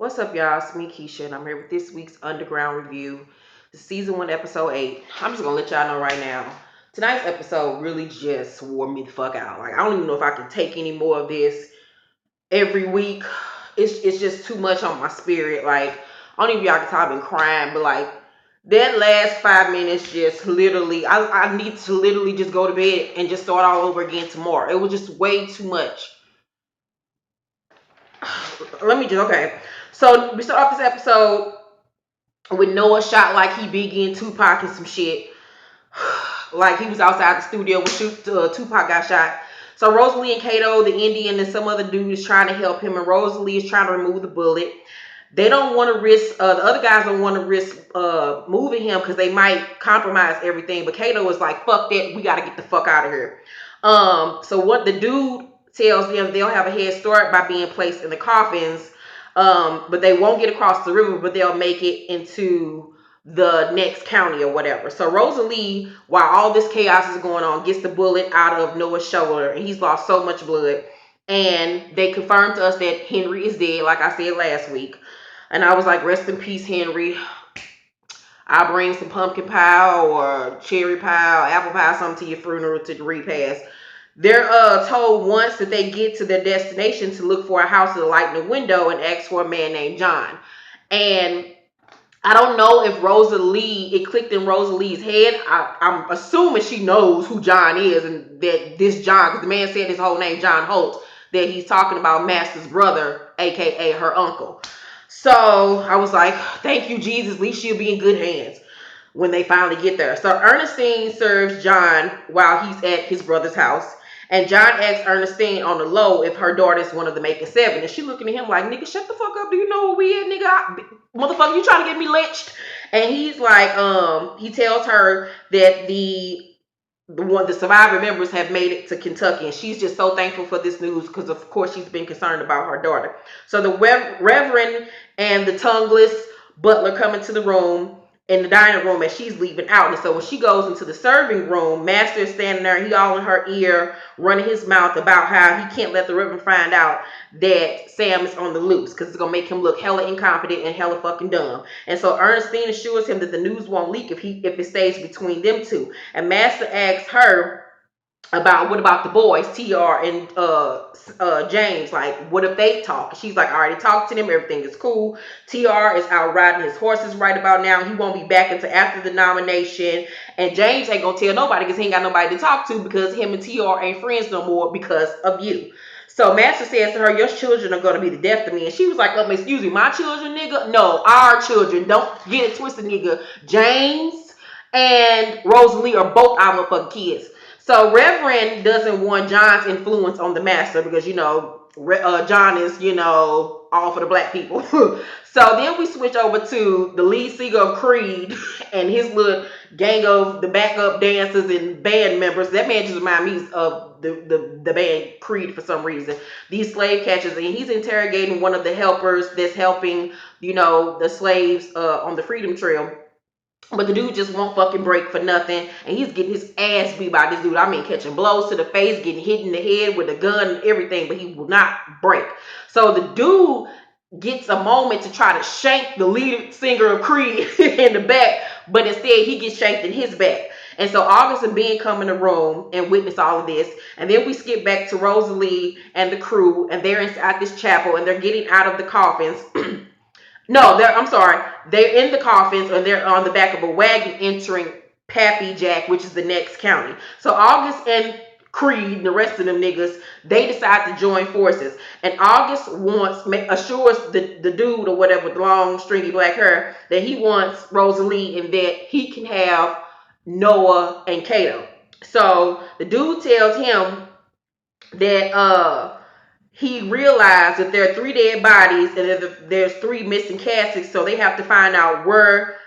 What's up, y'all? It's me, Keisha, and I'm here with this week's Underground Review, season 1, episode 8. I'm just gonna let y'all know right now. Tonight's episode really just wore me the fuck out. Like, I don't even know if I can take any more of this every week. It's just too much on my spirit. Like, I don't even y'all can tell I've been crying, but like that last 5 minutes just literally I need to literally just go to bed and just start all over again tomorrow. It was just way too much. Okay. So we start off this episode with Noah shot like he big in Tupac and some shit. Like he was outside the studio when Tupac got shot. So Rosalie and Kato, the Indian, and some other dude is trying to help him, and Rosalie is trying to remove the bullet. They don't want to risk. The other guys don't want to risk moving him because they might compromise everything. But Kato is like, "Fuck that! We got to get the fuck out of here." So what the dude tells them, they'll have a head start by being placed in the coffins, but they won't get across the river, but they'll make it into the next county or whatever. So Rosalie, while all this chaos is going on, gets the bullet out of Noah's shoulder, and he's lost so much blood. And they confirmed to us that Henry is dead, like I said last week. And I was like, rest in peace, Henry. I'll bring some pumpkin pie or cherry pie or apple pie, something to your funeral to the repast. They're told once that they get to their destination to look for a house with a light in the window and ask for a man named John. And I don't know if it clicked in Rosalie's head. I'm assuming she knows who John is and that this John, because the man said his whole name, John Holt, that he's talking about Master's brother, aka her uncle. So I was like, thank you, Jesus. At least she'll be in good hands when they finally get there. So Ernestine serves John while he's at his brother's house. And John asks Ernestine on the low if her daughter's one of the Making Seven. And she looking at him like, nigga, shut the fuck up. Do you know where we at, nigga? Motherfucker, you trying to get me lynched? And he's like, he tells her that the survivor members have made it to Kentucky, and she's just so thankful for this news because of course she's been concerned about her daughter. So the Reverend and the tongueless butler come into the room, in the dining room, as she's leaving out. And so when she goes into the serving room, Master is standing there, he all in her ear, running his mouth about how he can't let the Reverend find out that Sam is on the loose because it's gonna make him look hella incompetent and hella fucking dumb. And so Ernestine assures him that the news won't leak if it stays between them two. And Master asks her about what about the boys, TR and James, like what if they talk? She's like, I already talked to them, everything is cool. TR is out riding his horses right about now. He won't be back until after the nomination. And James ain't gonna tell nobody because he ain't got nobody to talk to because him and TR ain't friends no more because of you. So Master says to her, your children are going to be the death of me. And she was like, excuse me, my children, nigga? No, our children. Don't get it twisted, nigga. James and Rosalie are both our fucking kids. So Reverend doesn't want John's influence on the Master because, John is, all for the black people. So then we switch over to the lead singer of Creed and his little gang of the backup dancers and band members. That man just reminds me of the band Creed for some reason. These slave catchers, and he's interrogating one of the helpers that's helping, the slaves on the Freedom Trail. But the dude just won't fucking break for nothing. And he's getting his ass beat by this dude. I mean, catching blows to the face, getting hit in the head with a gun and everything. But he will not break. So the dude gets a moment to try to shank the lead singer of Creed in the back. But instead, he gets shanked in his back. And so August and Ben come in the room and witness all of this. And then we skip back to Rosalie and the crew. And they're inside this chapel. And they're getting out of the coffins. No, I'm sorry. They're in the coffins or they're on the back of a wagon entering Pappy Jack, which is the next county. So August and Creed, the rest of them niggas, they decide to join forces. And August assures the dude or whatever with long, stringy black hair that he wants Rosalie and that he can have Noah and Kato. So the dude tells him that he realized that there are 3 dead bodies and there's 3 missing caskets, so they have to find out where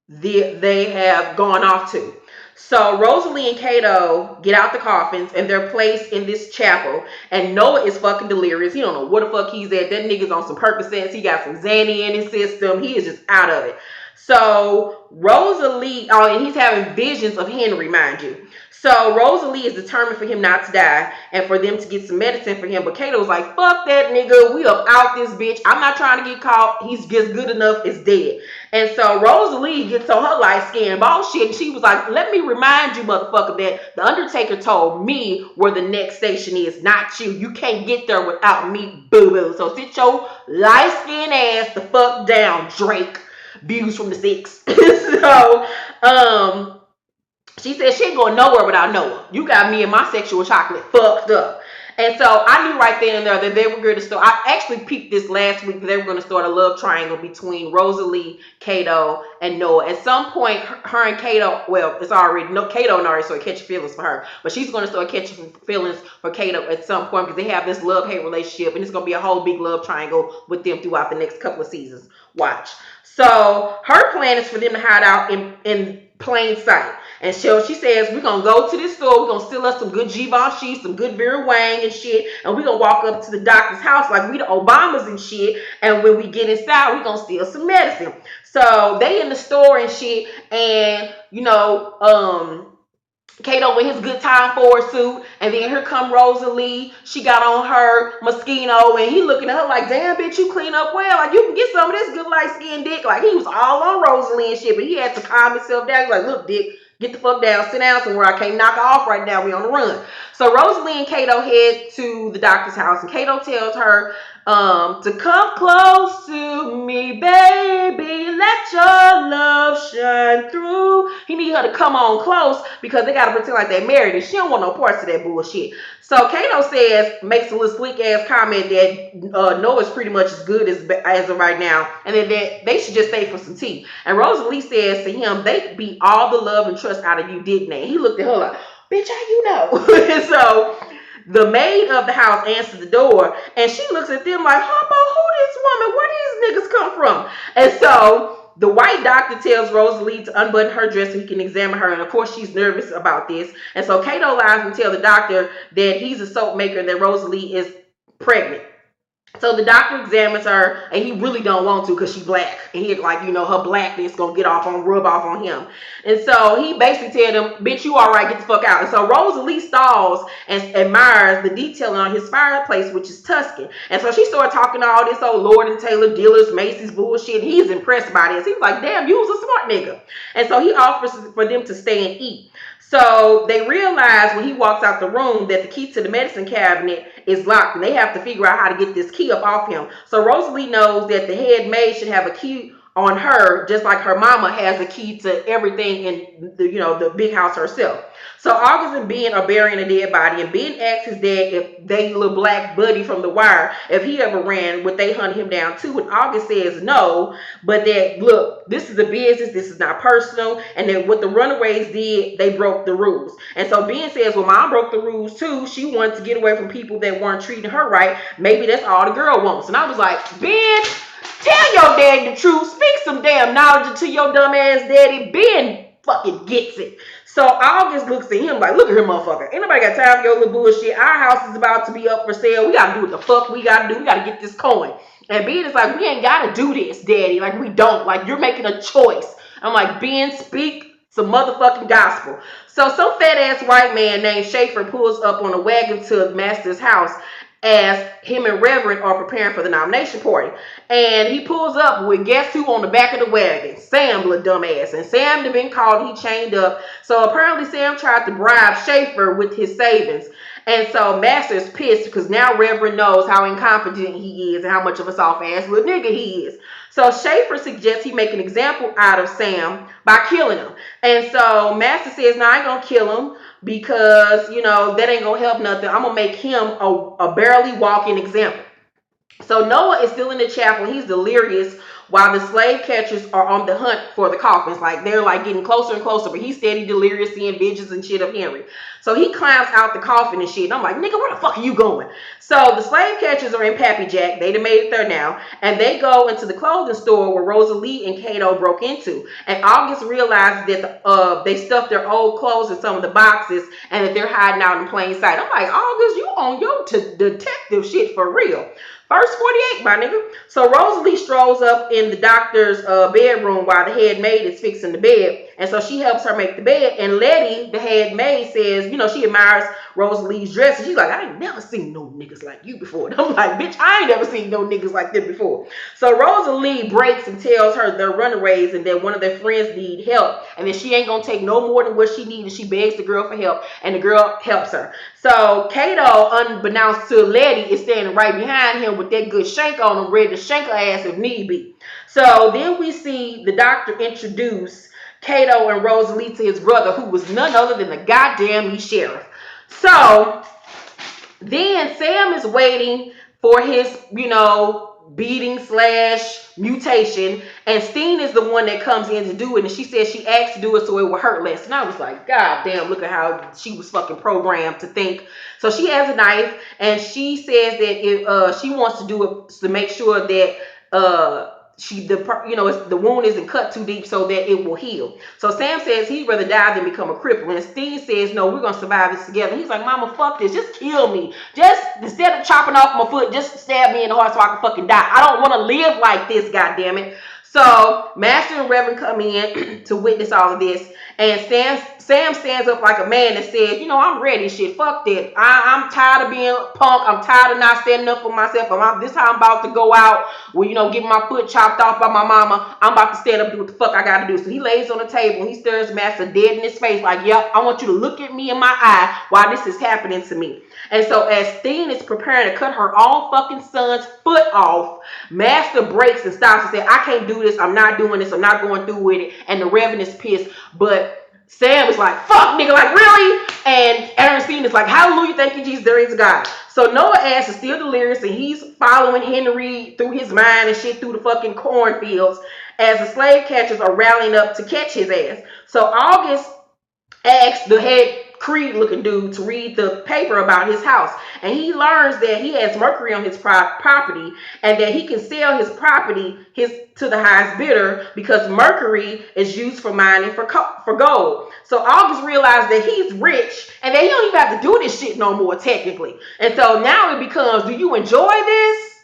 they have gone off to. So Rosalie and Kato get out the coffins and they're placed in this chapel. And Noah is fucking delirious. He don't know where the fuck he's at. That nigga's on some Percocets. He got some Xanny in his system. He is just out of it. So Rosalie, oh, and he's having visions of Henry, mind you. So Rosalie is determined for him not to die and for them to get some medicine for him. But Kato was like, fuck that nigga. We up out this bitch. I'm not trying to get caught. He's just good enough. It's dead. And so Rosalie gets on her light skin bullshit. And she was like, let me remind you, motherfucker, that the Undertaker told me where the next station is, not you. You can't get there without me, boo-boo. So sit your light skin ass the fuck down, Drake. Views from the six. So, she said she ain't going nowhere without Noah. You got me and my sexual chocolate fucked up. And so I knew right then and there that they were going to start. I actually peeped this last week that they were going to start a love triangle between Rosalie, Kato, and Noah. At some point, her and Kato, well, it's already, no, Kato already started catching feelings for her, but she's going to start catching feelings for Kato at some point because they have this love-hate relationship, and it's going to be a whole big love triangle with them throughout the next couple of seasons. Watch. So her plan is for them to hide out in plain sight. And so she says, we're going to go to this store. We're going to steal us some good Givenchy, some good Vera Wang and shit. And we're going to walk up to the doctor's house like we the Obamas and shit. And when we get inside, we're going to steal some medicine. So they in the store and shit. And, Kato with his good time forward suit, and then here come Rosalie. She got on her Moschino, and he looking at her like, damn, bitch, you clean up well. Like, you can get some of this good light skinned dick. Like, he was all on Rosalie and shit, but he had to calm himself down. He's like, look, dick, get the fuck down, sit down somewhere. I can't knock her off right now. We on the run. So Rosalie and Kato head to the doctor's house, and Kato tells her to come close to me, baby. Let your love shine through. He need her to come on close because they gotta pretend like they're married, and she don't want no parts of that bullshit. So Kato makes a little slick ass comment that Noah's pretty much as good as of right now, and then that they should just stay for some tea. And Rosalie says to him, they beat all the love and trust out of you, didn't they? And he looked at her like, bitch, how you know? And so the maid of the house answers the door, and she looks at them like, Humbo, who this woman? Where these niggas come from? And so the white doctor tells Rosalie to unbutton her dress so he can examine her, and of course she's nervous about this. And so Kato lies and tells the doctor that he's a soap maker and that Rosalie is pregnant. So the doctor examines her, and he really don't want to because she's black. And he like, her blackness gonna rub off on him. And so he basically tell him, bitch, you all right, get the fuck out. And so Rosalie stalls and admires the detailing on his fireplace, which is Tuscan. And so she started talking all this old Lord & Taylor, Dealers, Macy's bullshit. He's impressed by this. He's like, damn, you was a smart nigga. And so he offers for them to stay and eat. So they realize when he walks out the room that the key to the medicine cabinet is locked, and they have to figure out how to get this key up off him. So Rosalie knows that the head maid should have a key on her, just like her mama has a key to everything in the big house herself. So August and Ben are burying a dead body, and Ben asks his dad if they little black buddy from The Wire, if he ever ran, would they hunt him down too? And August says no, but that, look, this is a business, this is not personal, and that what the Runaways did, they broke the rules. And so Ben says, well, mom broke the rules too. She wanted to get away from people that weren't treating her right. Maybe that's all the girl wants. And I was like, Ben, tell your daddy the truth. Speak some damn knowledge into your dumb ass daddy. Ben fucking gets it. So August looks at him like, look at her, motherfucker. Ain't nobody got time for your little bullshit. Our house is about to be up for sale. We gotta do what the fuck we gotta do. We gotta get this coin. And Ben is like, we ain't gotta do this, daddy. Like, we don't. Like, you're making a choice. I'm like, Ben, speak some motherfucking gospel. So some fat ass white man named Schaefer pulls up on a wagon to Master's house as him and Reverend are preparing for the nomination party. And he pulls up with, guess who on the back of the wagon? Sam, little dumbass. And Sam had been called, he chained up. So apparently Sam tried to bribe Schaefer with his savings. And so Master's pissed because now Reverend knows how incompetent he is and how much of a soft ass little nigga he is. So Schaefer suggests he make an example out of Sam by killing him. And so Master says, no, I ain't gonna kill him because, that ain't gonna help nothing. I'm gonna make him a barely walking example. So Noah is still in the chapel. He's delirious while the slave catchers are on the hunt for the coffins. Like, they're like getting closer and closer, but he's steady delirious, seeing visions and shit of Henry. So he climbs out the coffin and shit. And I'm like, nigga, where the fuck are you going? So the slave catchers are in Pappy Jack. They done made it there now. And they go into the clothing store where Rosalie and Kato broke into. And August realizes that they stuffed their old clothes in some of the boxes and that they're hiding out in plain sight. I'm like, August, you on your detective shit for real. Verse 48, my nigga. So Rosalie strolls up in the doctor's bedroom while the head maid is fixing the bed. And so she helps her make the bed. And Letty, the head maid, says, she admires Rosalie's dress. And she's like, I ain't never seen no niggas like you before. And I'm like, bitch, I ain't never seen no niggas like them before. So Rosalie breaks and tells her they're runaways and that one of their friends need help. And that she ain't going to take no more than what she needs. And she begs the girl for help. And the girl helps her. So Kato, unbeknownst to Letty, is standing right behind him with that good shank on him, ready to shank her ass if need be. So then we see the doctor introduce Kato and Rosalie to his brother, who was none other than the goddamn sheriff. So then Sam is waiting for his, beating / mutation, and Steen is the one that comes in to do it, and she says she asked to do it so it would hurt less. And I was like, God damn, look at how she was fucking programmed to think. So she has a knife, and she says that if she wants to do it to make sure that the wound isn't cut too deep so that it will heal. So Sam says he'd rather die than become a cripple. And Steve says, no, we're going to survive this together. He's like, mama, fuck this. Just kill me. Just, instead of chopping off my foot, just stab me in the heart so I can fucking die. I don't want to live like this, goddammit. So Master and Reverend come in to witness all of this. And Sam stands up like a man and says, I'm ready, shit. Fuck that. I'm tired of being punk. I'm tired of not standing up for myself. This time I'm about to go out with, getting my foot chopped off by my mama. I'm about to stand up and do what the fuck I got to do. So he lays on the table and he stares Master dead in his face like, yep, I want you to look at me in my eye while this is happening to me. And so as Steen is preparing to cut her own fucking son's foot off, Master breaks and stops and says, I can't do this. I'm not doing this. I'm not going through with it. And the Reverend is pissed. But Sam is like, fuck, nigga, like, really? And Ernestine is like, hallelujah, thank you, Jesus, there is a God. So Noah Ash is still delirious, and he's following Henry through his mind and shit through the fucking cornfields as the slave catchers are rallying up to catch his ass. So August asks the head Creed looking dude to read the paper about his house, and he learns that he has mercury on his property and that he can sell his property to the highest bidder because mercury is used for mining for gold. So August realized that he's rich and that he don't even have to do this shit no more technically. And so now it becomes, do you enjoy this?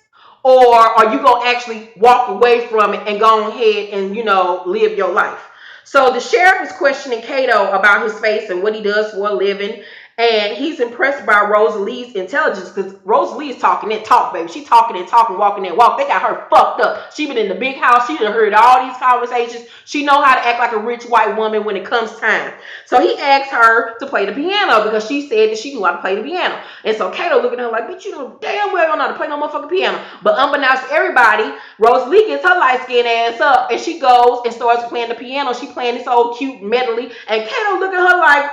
Or are you going to actually walk away from it and go ahead and, live your life? So the sheriff is questioning Kato about his face and what he does for a living. And he's impressed by Rosalie's intelligence because Rosalie is talking that talk, baby. She talking and talking, walking that walk. They got her fucked up. She been in the big house. She done heard all these conversations. She know how to act like a rich white woman when it comes time. So he asked her to play the piano because she said that she knew how to play the piano. And so Kato looking at her like, bitch, you know damn well don't know how to play no motherfucking piano. But unbeknownst to everybody, Rosalie gets her light-skinned ass up and she goes and starts playing the piano. She playing this old cute medley. And Kato looking at her like,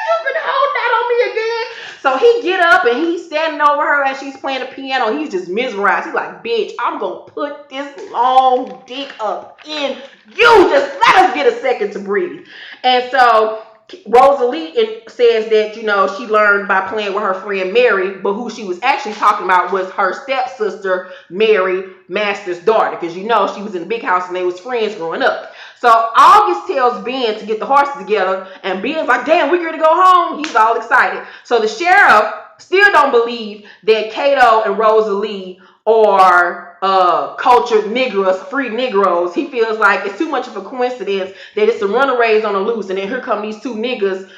you been holding that on me again. So he get up and he's standing over her as she's playing the piano. He's just mesmerized. He's like, bitch, I'm going to put this long dick up in you. Just let us get a second to breathe. And so Rosalie says that, she learned by playing with her friend Mary, but who she was actually talking about was her stepsister, Mary, Master's daughter, because she was in the big house and they was friends growing up. So August tells Ben to get the horses together, and Ben's like, damn, we ready to go home? He's all excited. So the sheriff still don't believe that Kato and Rosalie are cultured Negroes, free Negroes. He feels like it's too much of a coincidence that it's some runaways on the loose, and then here come these two niggas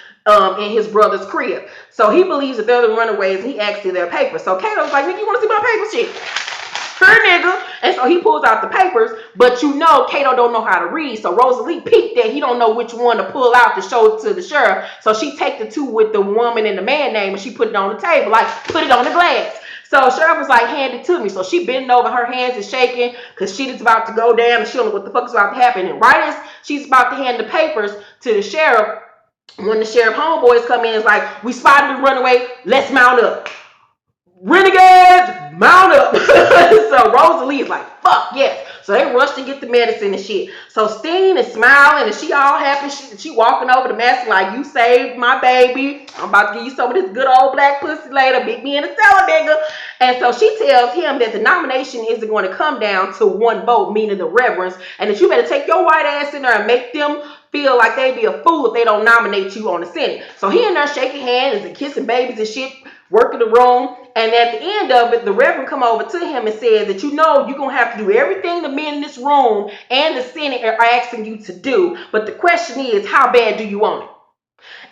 in his brother's crib. So he believes that they're the runaways, and he asks for their papers. So Kato's like, nigga, you want to see my paper shit? Her nigga. And so he pulls out the papers, but Kato don't know how to read. So Rosalie peeped that he don't know which one to pull out to show to the sheriff. So she take the two with the woman and the man name and she put it on the table, like put it on the glass. So sheriff was like, hand it to me. So she bending over, her hands is shaking because shit is about to go down and she don't know what the fuck is about to happen. And right as she's about to hand the papers to the sheriff, when the sheriff homeboys come in, it's like, we spotted the runaway, let's mount up. Renegades, mount up. So Rosalie is like, fuck yes. So they rush to get the medicine and shit. So Steen is smiling and she all happy. She walking over the master like, you saved my baby. I'm about to give you some of this good old black pussy later. Beat me in the cellar, nigga. And so she tells him that the nomination isn't going to come down to one vote, meaning the reverends, and that you better take your white ass in there and make them feel like they'd be a fool if they don't nominate you on the Senate. So he in there shaking hands and kissing babies and shit. work in the room. And at the end of it, the Reverend come over to him and said that, you're going to have to do everything the men in this room and the Senate are asking you to do. But the question is, how bad do you want it?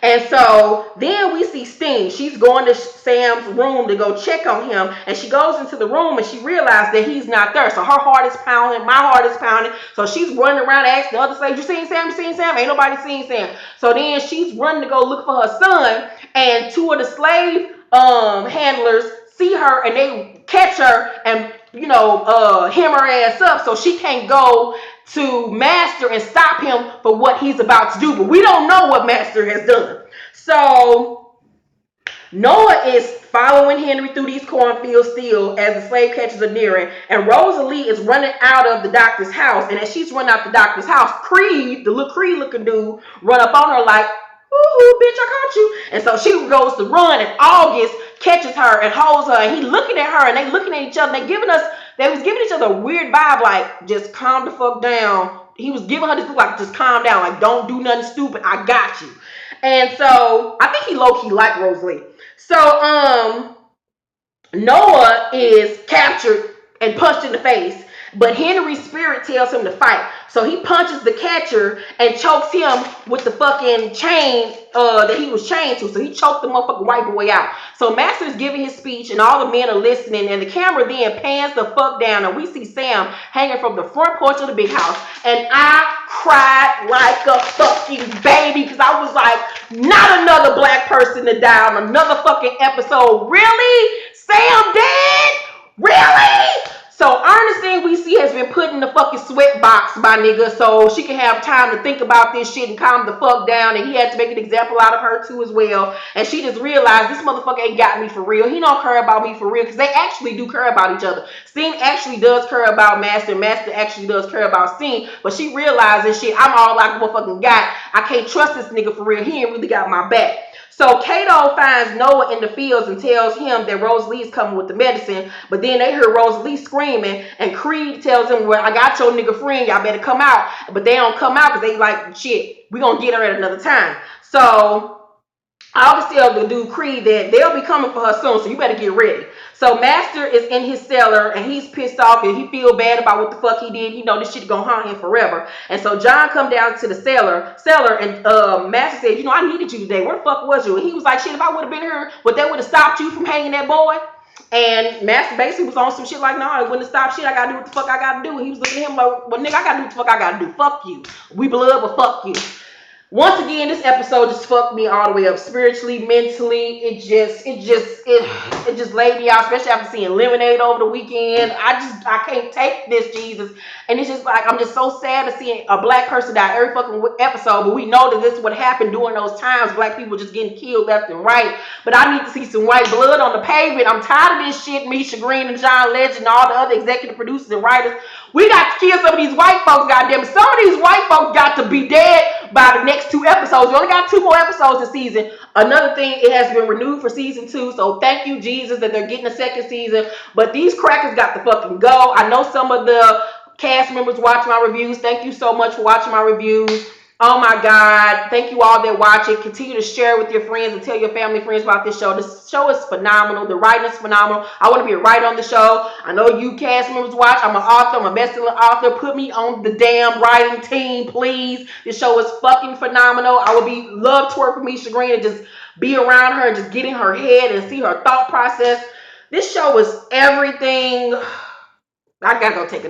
And so then we see Sting. She's going to Sam's room to go check on him. And she goes into the room and she realizes that he's not there. So her heart is pounding. My heart is pounding. So she's running around asking the other slaves, you seen Sam? You seen Sam? Ain't nobody seen Sam. So then she's running to go look for her son. And two of the slave handlers see her and they catch her and hem her ass up so she can't go to Master and stop him for what he's about to do. But we don't know what Master has done. So Noah is following Henry through these cornfields still as the slave catchers are nearing, and Rosalie is running out of the doctor's house. And as she's running out the doctor's house, Creed, the little Creed looking dude, run up on her like, ooh, bitch, I caught you. And so she goes to run, and August catches her and holds her, and he looking at her, and they looking at each other. They was giving each other a weird vibe, like, just calm the fuck down. He was giving her this look like, just calm down, like, don't do nothing stupid. I got you. And so I think he low-key liked Rosalie. So Noah is captured and punched in the face, but Henry's spirit tells him to fight. So he punches the catcher and chokes him with the fucking chain that he was chained to. So he choked the motherfucking white boy out. So Master is giving his speech and all the men are listening, and the camera then pans the fuck down and we see Sam hanging from the front porch of the big house. And I cried like a fucking baby because I was like, not another black person to die on another fucking episode. Really? Sam dead? Really? So Ernestine, we see, has been put in the fucking sweat box, my nigga, so she can have time to think about this shit and calm the fuck down. And he had to make an example out of her too as well. And she just realized this motherfucker ain't got me for real. He don't care about me for real, because they actually do care about each other. Sting actually does care about Master. Master actually does care about Sting. But she realizes, shit, I'm all like a motherfucking guy. I can't trust this nigga for real. He ain't really got my back. So Kato finds Noah in the fields and tells him that Rosalie's coming with the medicine. But then they hear Rosalie screaming, and Creed tells him, well, I got your nigga friend, y'all better come out. But they don't come out because they like, shit, we gonna get her at another time. So I always tell the dude Creed that they'll be coming for her soon, so you better get ready. So Master is in his cellar and he's pissed off and he feel bad about what the fuck he did. He know this shit gonna haunt him forever. And so John come down to the cellar and Master said, I needed you today. Where the fuck was you? And he was like, shit, if I would have been here, would that would have stopped you from hanging that boy? And Master basically was on some shit like, no, it wouldn't have stopped shit. I gotta do what the fuck I gotta do. And he was looking at him like, well, nigga, I gotta do what the fuck I gotta do. Fuck you. We blood, but fuck you. Once again, this episode just fucked me all the way up spiritually, mentally. It just laid me out, especially after seeing Lemonade over the weekend. I can't take this, Jesus. And it's just like, I'm just so sad to see a black person die every fucking episode. But we know that this is what happened during those times. Black people just getting killed left and right. But I need to see some white blood on the pavement. I'm tired of this shit. Misha Green and John Legend and all the other executive producers and writers. We got to kill some of these white folks, goddamn. Some of these white folks got to be dead by the next 2 episodes. We only got 2 more episodes this season. Another thing, it has been renewed for season 2. So thank you, Jesus, that they're getting a second season. But these crackers got to fucking go. I know some of the cast members watch my reviews. Thank you so much for watching my reviews. Oh my God. Thank you all that watch it. Continue to share with your friends and tell your family friends about this show. This show is phenomenal. The writing is phenomenal. I want to be a writer on the show. I know you cast members watch. I'm an author. I'm a best-selling author. Put me on the damn writing team, please. This show is fucking phenomenal. I would love to work with Misha Green and just be around her and just get in her head and see her thought process. This show is everything. I gotta go take a